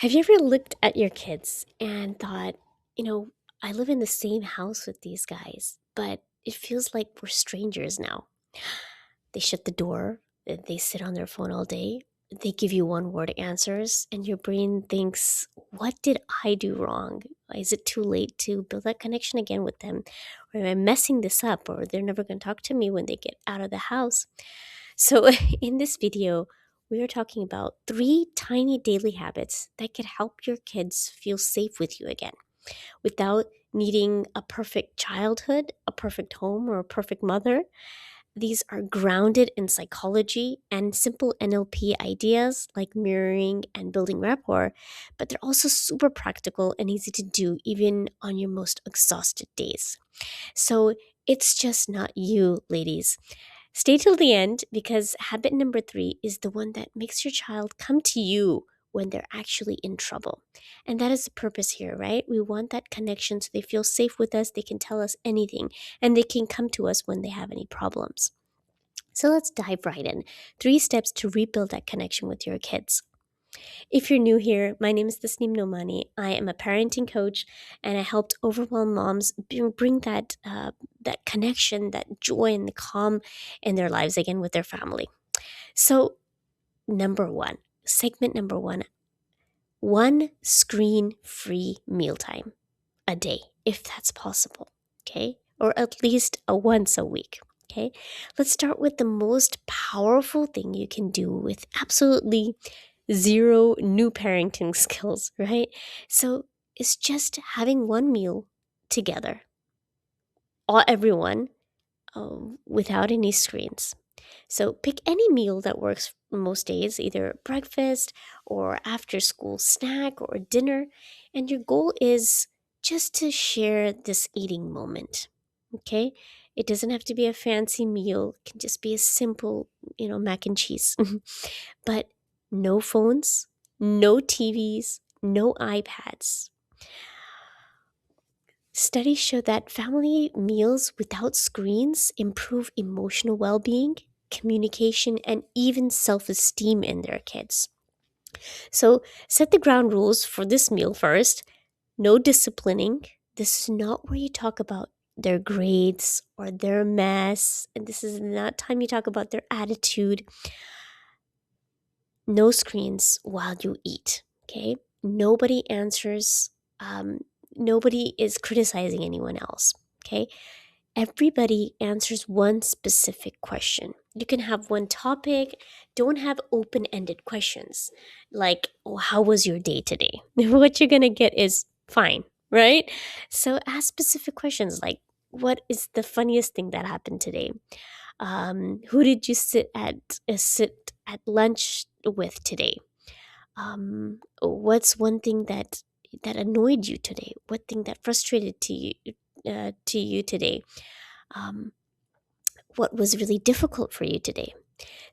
Have you ever looked at your kids and thought, you know, I live in the same house with these guys, but it feels like we're strangers now? They shut the door, they sit on their phone all day, they give you one word answers, and your brain thinks, what did I do wrong? Is it too late to build that connection again with them? Or am I messing this up? Or they're never going to talk to me when they get out of the house? So, in this video, we are talking about three tiny daily habits that could help your kids feel safe with you again without needing a perfect childhood, a perfect home, or a perfect mother. These are grounded in psychology and simple NLP ideas like mirroring and building rapport, but they're also super practical and easy to do even on your most exhausted days. So, it's just not you, ladies. Stay till the end because habit number three is the one that makes your child come to you when they're actually in trouble. And that is the purpose here, right? We want that connection so they feel safe with us, they can tell us anything, and they can come to us when they have any problems. So let's dive right in. Three steps to rebuild that connection with your kids. If you're new here, my name is Tasneem Nomani. I am a parenting coach, and I helped overwhelmed moms bring that connection, that joy, and the calm in their lives again with their family. So, number one, segment number one screen-free mealtime a day, if that's possible. Okay, or at least a once a week. Okay, let's start with the most powerful thing you can do with absolutely zero new parenting skills, right? So it's just having one meal together, all everyone, without any screens. So pick any meal that works most days, either breakfast or after school snack or dinner, and your goal is just to share this eating moment. Okay? It doesn't have to be a fancy meal. It can just be a simple, mac and cheese. But no phones, no TVs, no iPads. Studies show that family meals without screens improve emotional well being, communication, and even self esteem in their kids. So, set the ground rules for this meal first. No disciplining. This is not where you talk about their grades or their mess. And this is not time you talk about their attitude. No screens while you eat. Okay. Nobody answers. Um, Nobody is criticizing anyone else. Okay. Everybody answers one specific question. You can have one topic. Don't have open ended questions like, oh, how was your day today? What you're going to get is fine, right? So ask specific questions like, what is the funniest thing that happened today? Who did you sit at lunch with today? What's one thing that annoyed you today? What thing that frustrated to you today? Um, what was really difficult for you today?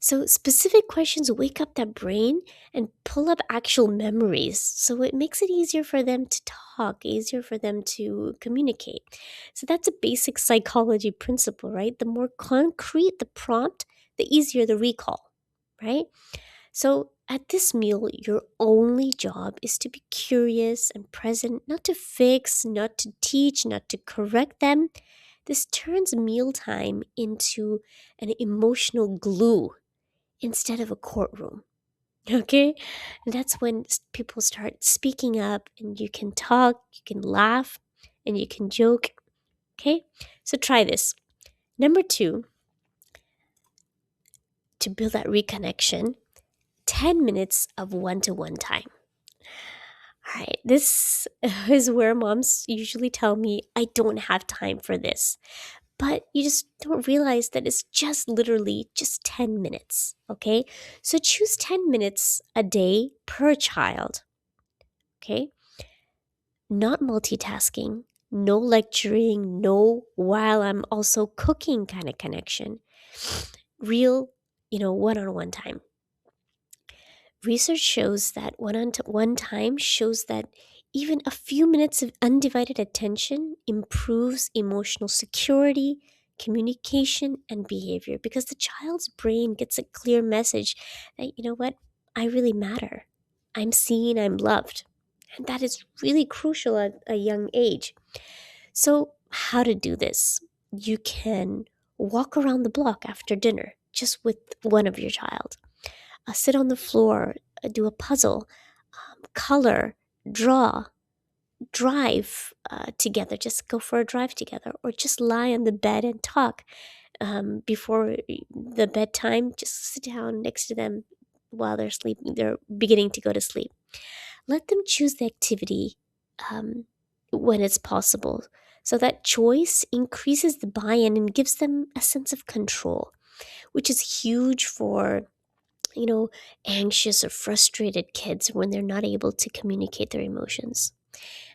So specific questions wake up that brain and pull up actual memories. So it makes it easier for them to talk, easier for them to communicate. So that's a basic psychology principle, right? The more concrete the prompt, the easier the recall, right? So at this meal, your only job is to be curious and present, not to fix, not to teach, not to correct them. This turns mealtime into an emotional glue instead of a courtroom. Okay? And that's when people start speaking up and you can talk, you can laugh, and you can joke. Okay? So try this. Number two, to build that reconnection, 10 minutes of one to one time. All right, this is where moms usually tell me, I don't have time for this. But you just don't realize that it's just literally just 10 minutes, okay? So choose 10 minutes a day per child, okay? Not multitasking, no lecturing, no while I'm also cooking kind of connection. Real, one-on-one time. Research shows that one time shows that even a few minutes of undivided attention improves emotional security, communication, and behavior because the child's brain gets a clear message that, you know what, I really matter. I'm seen, I'm loved. And that is really crucial at a young age. So, how to do this? You can walk around the block after dinner just with one of your child. Sit on the floor, do a puzzle, color, draw, drive together, just go for a drive together, or just lie on the bed and talk before the bedtime. Just sit down next to them while they're sleeping, they're beginning to go to sleep. Let them choose the activity um, when it's possible. So that choice increases the buy in and gives them a sense of control, which is huge for, you know, anxious or frustrated kids when they're not able to communicate their emotions.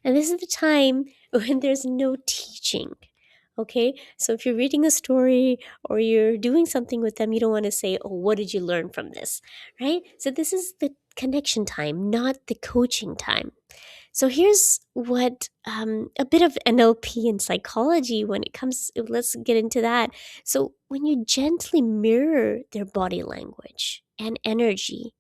And this is the time when there's no teaching. Okay, so if you're reading a story or you're doing something with them, you don't want to say, "Oh, what did you learn from this?" Right? So, this is the connection time, not the coaching time. So here's what a bit of NLP and psychology when it comes, let's get into that. So when you gently mirror their body language and energy,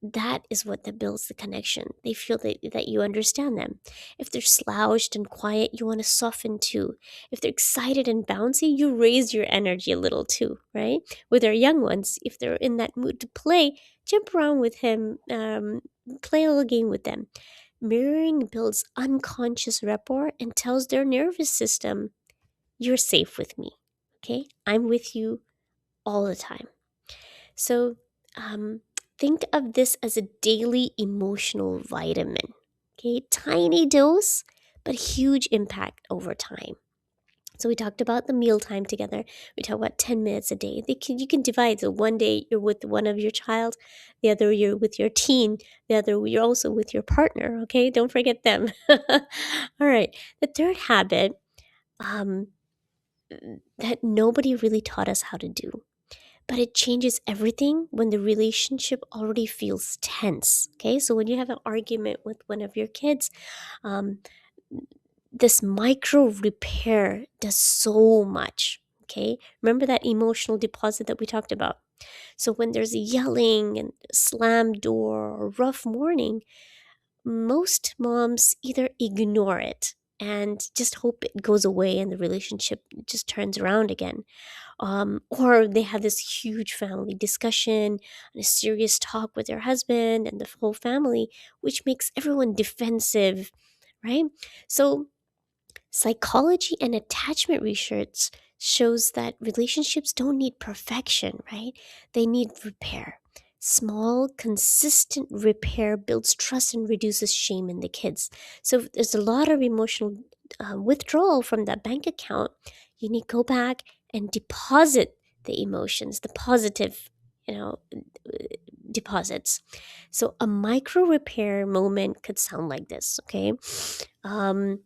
that is what that builds the connection. They feel that you understand them. If they're slouched and quiet, you want to soften too. If they're excited and bouncy, you raise your energy a little too, right? With our young ones, if they're in that mood to play, jump around with him, play a little game with them. Mirroring builds unconscious rapport and tells their nervous system, you're safe with me. Okay? I'm with you all the time. So think of this as a daily emotional vitamin. Okay? Tiny dose, but huge impact over time. So we talked about the mealtime together. We talked about 10 minutes a day. You can divide. So one day you're with one of your child, the other you're with your teen, the other you're also with your partner. Okay, don't forget them. All right. The third habit um, that nobody really taught us how to do, but it changes everything when the relationship already feels tense. Okay, so when you have an argument with one of your kids, um, this micro repair does so much. Okay, remember that emotional deposit that we talked about. So when there's yelling and slammed door or rough morning, most moms either ignore it and just hope it goes away and the relationship just turns around again, or they have this huge family discussion and a serious talk with their husband and the whole family, which makes everyone defensive, right? So psychology and attachment research shows that relationships don't need perfection, right? They need repair. Small, consistent repair builds trust and reduces shame in the kids. So if there's a lot of emotional withdrawal from that bank account, you need to go back and deposit the emotions, the positive, you know, deposits. So a micro repair moment could sound like this, okay? Um,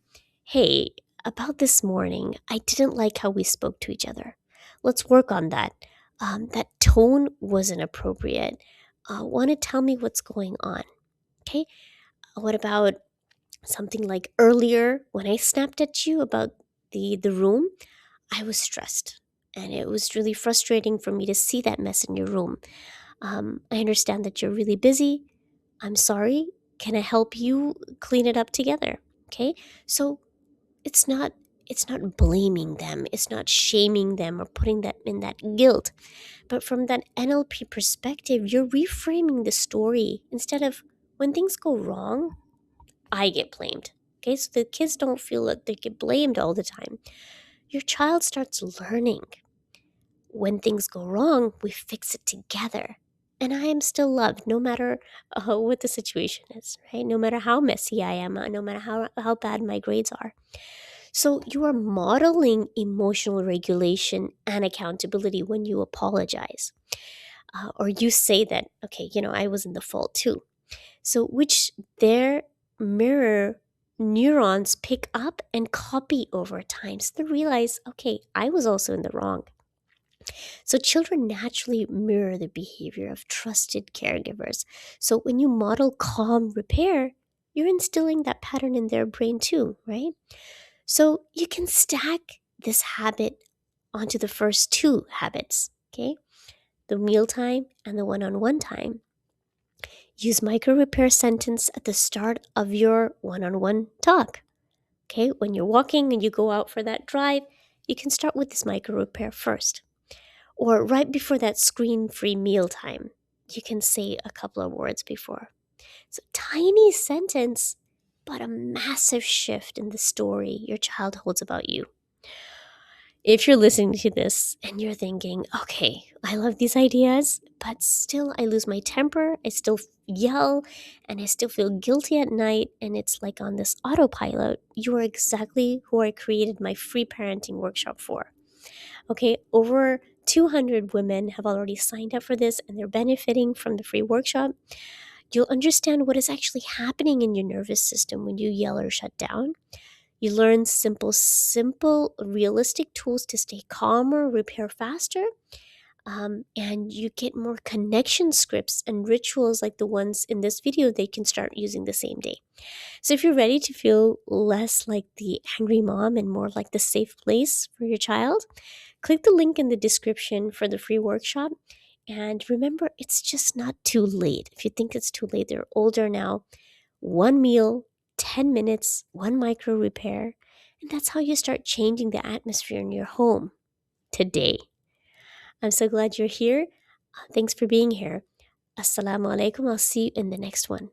hey, about this morning, I didn't like how we spoke to each other. Let's work on that. That tone wasn't appropriate. Want to tell me what's going on? Okay. What about something like earlier when I snapped at you about the room? I was stressed, and it was really frustrating for me to see that mess in your room. I understand that you're really busy. I'm sorry. Can I help you clean it up together? Okay. So it's not blaming them, it's not shaming them or putting that in that guilt, but from that NLP perspective, you're reframing the story. Instead of, when things go wrong, I get blamed. Okay, so the kids don't feel that they get blamed all the time. Your child starts learning, when things go wrong, we fix it together, and I am still loved no matter what the situation is, right? No matter how messy I am, no matter how bad my grades are. So you are modeling emotional regulation and accountability when you apologize. Or you say that, okay, I was in the fault too. So which their mirror neurons pick up and copy over time. So they realize, okay, I was also in the wrong. So children naturally mirror the behavior of trusted caregivers. So when you model calm repair, you're instilling that pattern in their brain too, right? So you can stack this habit onto the first two habits, okay? The mealtime and the one-on-one time. Use micro repair sentence at the start of your one-on-one talk. Okay, when you're walking and you go out for that drive, you can start with this micro repair first. Or right before that screen-free meal time, you can say a couple of words before. So tiny sentence, but a massive shift in the story your child holds about you. If you're listening to this and you're thinking, okay, I love these ideas, but still I lose my temper, I still yell, and I still feel guilty at night, and it's like on this autopilot, you are exactly who I created my free parenting workshop for. Okay, over 200 women have already signed up for this and they're benefiting from the free workshop. You'll understand what is actually happening in your nervous system when you yell or shut down. You learn simple, realistic tools to stay calmer, repair faster, and you get more connection scripts and rituals like the ones in this video they can start using the same day. So if you're ready to feel less like the angry mom and more like the safe place for your child, click the link in the description for the free workshop. And remember, it's just not too late. If you think it's too late, they're older now. One meal, 10 minutes, one micro repair, and that's how you start changing the atmosphere in your home today. I'm so glad you're here. Thanks for being here. Assalamu alaikum. I'll see you in the next one.